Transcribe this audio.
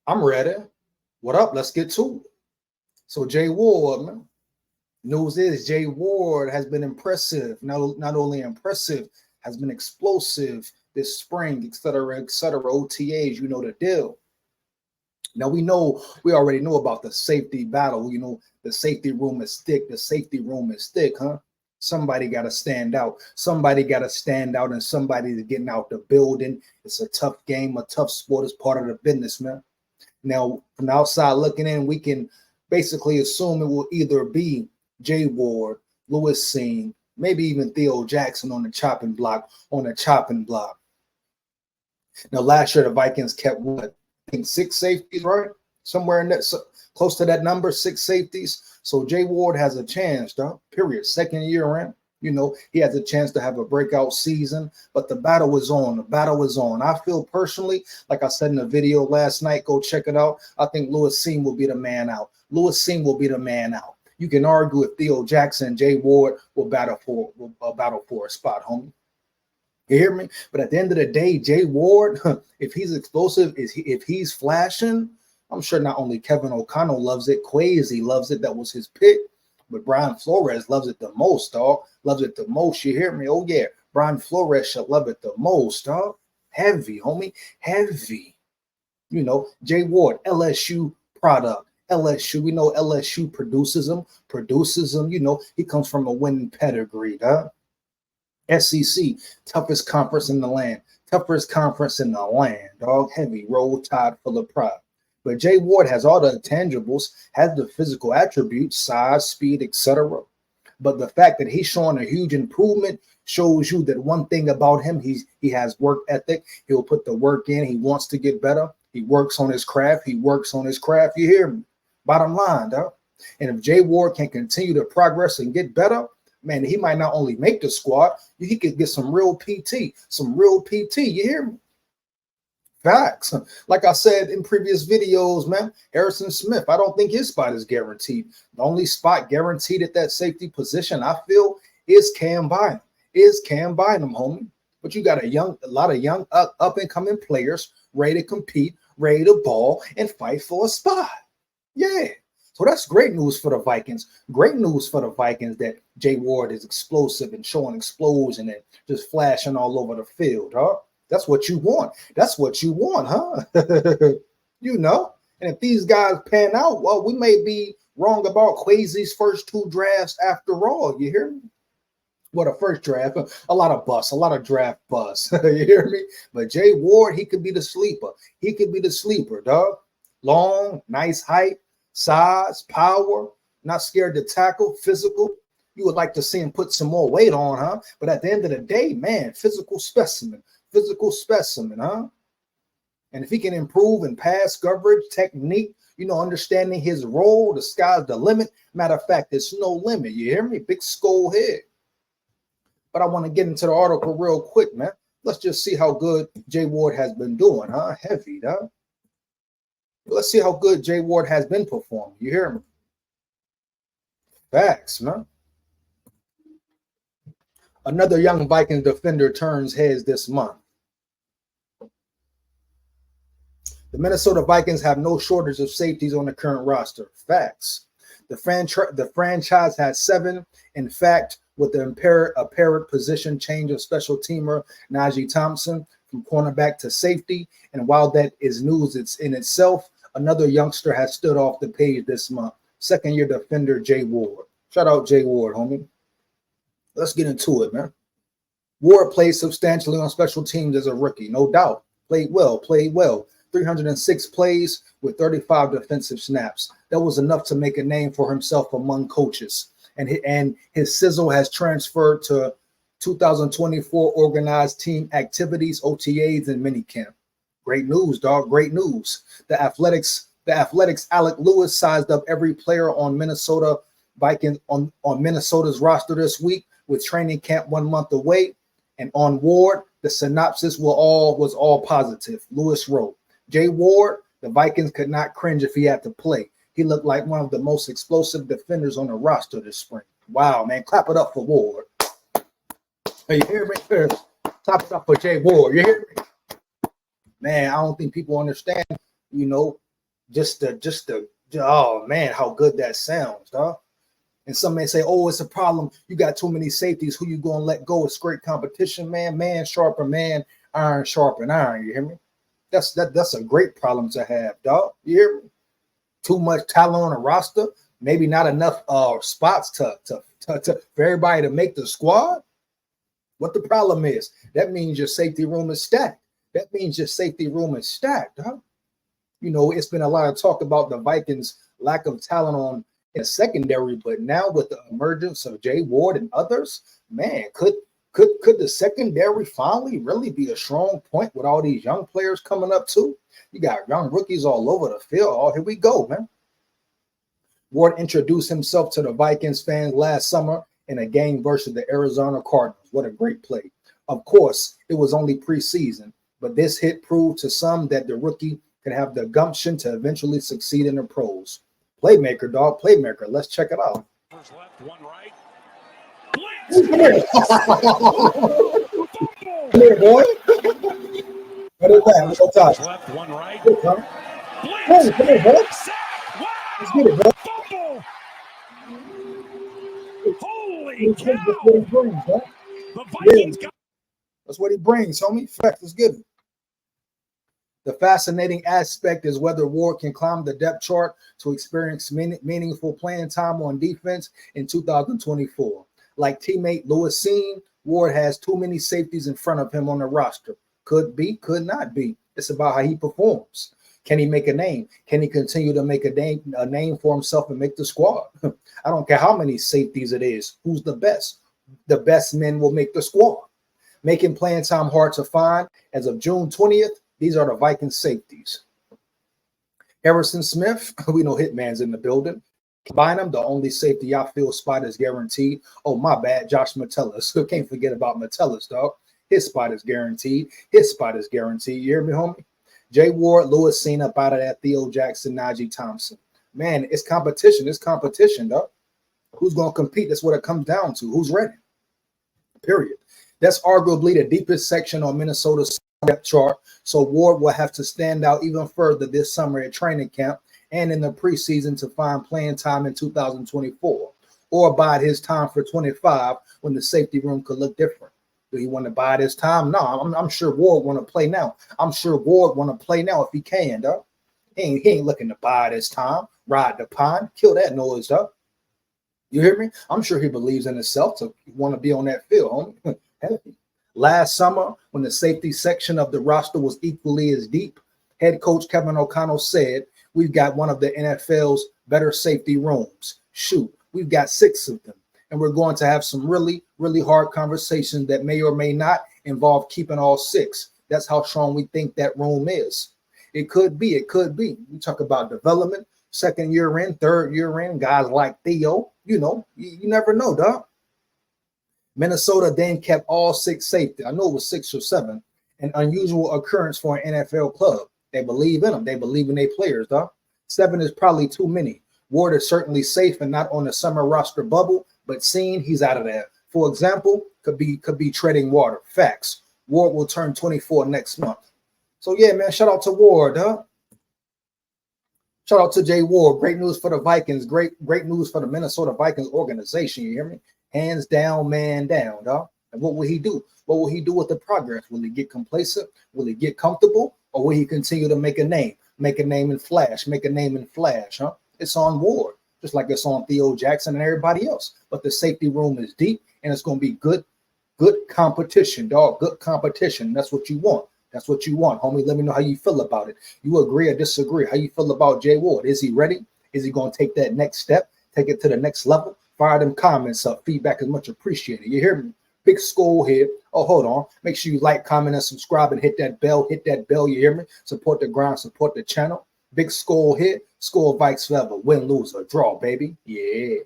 I'm ready. What up? Let's get to it. So Jay Ward, man. News is Jay Ward has been impressive. Not only impressive, has been explosive this spring, et cetera, et cetera. OTAs, you know the deal. Now we already know about the safety battle. You know, the safety room is thick. The safety room is thick, huh? Somebody got to stand out. Somebody got to stand out, and somebody is getting out the building. It's a tough game, a tough sport. It's part of the business, man. Now, from the outside looking in, we can basically assume it will either be Jay Ward, Lewis Singh, maybe even Theo Jackson on the chopping block. Now, last year the Vikings kept what? I think 6 safeties, right? Somewhere in that, close to that number, 6 safeties. So Jay Ward has a chance, dog. Period. Second year around. You know, he has a chance to have a breakout season, but the battle is on. The battle is on. I feel personally, like I said in the video last night, go check it out. I think Lewis Singh will be the man out. Lewis Singh will be the man out. You can argue if Theo Jackson and Jay Ward will battle for a spot, homie. You hear me? But at the end of the day, Jay Ward, if he's explosive, if he's flashing, I'm sure not only Kevin O'Connell loves it, Quasi loves it. That was his pick. But Brian Flores loves it the most, dog. Loves it the most. You hear me? Oh, yeah. Brian Flores should love it the most, dog. Heavy, homie. Heavy. You know, Jay Ward, LSU product. LSU, we know LSU produces him. You know, he comes from a winning pedigree, dog. SEC, toughest conference in the land. Dog. Heavy, roll tide full of pride. But Jay Ward has all the intangibles, has the physical attributes, size, speed, etc. But the fact that he's showing a huge improvement shows you that one thing about him, he has work ethic. He'll put the work in. He wants to get better. He works on his craft. You hear me? Bottom line, dog. And if Jay Ward can continue to progress and get better, man, he might not only make the squad, he could get some real PT. You hear me? Facts. Like I said in previous videos, man, Harrison Smith, I don't think his spot is guaranteed. The only spot guaranteed at that safety position, I feel, is Cam Bynum. Homie. But you got a lot of young up and coming players ready to compete, ready to ball, and fight for a spot. Yeah. So that's great news for the Vikings. Great news for the Vikings that Jay Ward is explosive and showing explosion and just flashing all over the field, huh? That's what you want. Huh? You know. And if these guys pan out, well, we may be wrong about Quasi's first 2 drafts after all. You hear me? What a first draft. A lot of draft bust. You hear me? But Jay Ward, he could be the sleeper. Dog. Long, nice height, size, power, not scared to tackle, physical. You would like to see him put some more weight on, huh? But at the end of the day, man, physical specimen, huh? And if he can improve in pass coverage, technique, you know, understanding his role, the sky's the limit. Matter of fact, there's no limit. You hear me? Big SKOL head. But I want to get into the article real quick, man. Let's just see how good Jay Ward has been doing, huh? Heavy, huh? Let's see how good Jay Ward has been performing. You hear me? Facts, man. Another young Vikings defender turns heads this month. The Minnesota Vikings have no shortage of safeties on the current roster. Facts. The franchise has 7. In fact, with the apparent position change of special teamer Najee Thompson from cornerback to safety. And while that is news in itself, another youngster has stood off the page this month. Second-year defender Jay Ward. Shout out Jay Ward, homie. Let's get into it, man. Ward played substantially on special teams as a rookie, no doubt. Played well. 306 plays with 35 defensive snaps. That was enough to make a name for himself among coaches. And his sizzle has transferred to 2024 organized team activities, OTAs, and minicamp. Great news, dog. Great news. The Athletics Alec Lewis sized up every player on Minnesota Vikings on Minnesota's roster this week with training camp 1 month away. And on Ward, the synopsis was all positive. Lewis wrote, Jay Ward, the Vikings could not cringe if he had to play. He looked like one of the most explosive defenders on the roster this spring. Wow, man. Clap it up for Ward. Hey, you hear me? Clap it up for Jay Ward. You hear me? Man, I don't think people understand, you know, Just the oh man, how good that sounds, dog. And some may say, oh, it's a problem. You got too many safeties. Who you gonna let go? It's great competition, man. Man sharpen man, iron sharpen iron. You hear me? That's a great problem to have, dog. You hear me? Too much talent on a roster, maybe not enough spots to for everybody to make the squad. What the problem is? That means your safety room is stacked. That means your safety room is stacked, huh? You know, it's been a lot of talk about the Vikings' lack of talent on in a secondary, but now with the emergence of Jay Ward and others, man, could the secondary finally really be a strong point with all these young players coming up too? You got young rookies all over the field. Oh, here we go, man. Ward introduced himself to the Vikings fans last summer in a game versus the Arizona Cardinals. What a great play. Of course, it was only preseason, but this hit proved to some that the rookie could have the gumption to eventually succeed in the pros. Playmaker, dog, playmaker. Let's check it out. Left, one right. Come here. Come here, boy. What is that? What's up top? Left, one right. Come here, boy. Let's get it, bro. Holy cow! That's what he brings, huh? The Vikings got. That's what he brings, homie. Fact, let's get it. The fascinating aspect is whether Ward can climb the depth chart to experience meaningful playing time on defense in 2024. Like teammate Lewis Seen, Ward has too many safeties in front of him on the roster. Could be, could not be. It's about how he performs. Can he make a name? Can he continue to make a name for himself and make the squad? I don't care how many safeties it is. Who's the best? The best men will make the squad. Making playing time hard to find. As of June 20th, these are the Viking safeties. Harrison Smith, we know Hitman's in the building. Combine them, the only safety I feel spot is guaranteed. Oh, my bad, Josh Metellus. Can't forget about Metellus, dog. His spot is guaranteed. His spot is guaranteed. You hear me, homie? Jay Ward, Lewis Seen up out of that, Theo Jackson, Najee Thompson. Man, it's competition. It's competition, dog. Who's going to compete? That's what it comes down to. Who's ready? Period. That's arguably the deepest section on Minnesota's depth chart, so Ward will have to stand out even further this summer at training camp and in the preseason to find playing time in 2024, or bide his time for 25 when the safety room could look different. Do he want to bide his time? No, I'm sure Ward want to play now. I'm sure Ward want to play now if he can, dog. He ain't looking to bide his time, ride the pine, kill that noise, dog. You hear me? I'm sure he believes in himself to want to be on that field, homie. Last summer, when the safety section of the roster was equally as deep, head coach Kevin O'Connell said, we've got one of the NFL's better safety rooms. Shoot, we've got 6 of them. And we're going to have some really, really hard conversations that may or may not involve keeping all 6. That's how strong we think that room is. It could be. It could be. We talk about development, second year in, third year in, guys like Theo. You know, you never know, dog. Minnesota then kept all 6 safety. I know it was 6 or 7, an unusual occurrence for an NFL club. They believe in them. They believe in their players, dog. 7 is probably too many. Ward is certainly safe and not on the summer roster bubble, but Seen, he's out of there. For example, could be treading water. Facts. Ward will turn 24 next month. So yeah, man, shout out to Ward, huh? Shout out to Jay Ward. Great news for the Vikings. Great news for the Minnesota Vikings organization. You hear me? Hands down, man down, dog. And what will he do? What will he do with the progress? Will he get complacent? Will he get comfortable? Or will he continue to make a name? Make a name and flash. Make a name and flash, huh? It's on Ward, just like it's on Theo Jackson and everybody else. But the safety room is deep, and it's going to be good competition, dog. Good competition. That's what you want. That's what you want, homie. Let me know how you feel about it. You agree or disagree? How you feel about Jay Ward? Is he ready? Is he going to take that next step? Take it to the next level? Fire them comments up. Feedback is much appreciated. You hear me? Big SKOL here. Oh, hold on. Make sure you like, comment, and subscribe, and hit that bell. Hit that bell. You hear me? Support the grind. Support the channel. Big SKOL here. SKOL Vikes forever. Win, lose, or draw, baby. Yeah.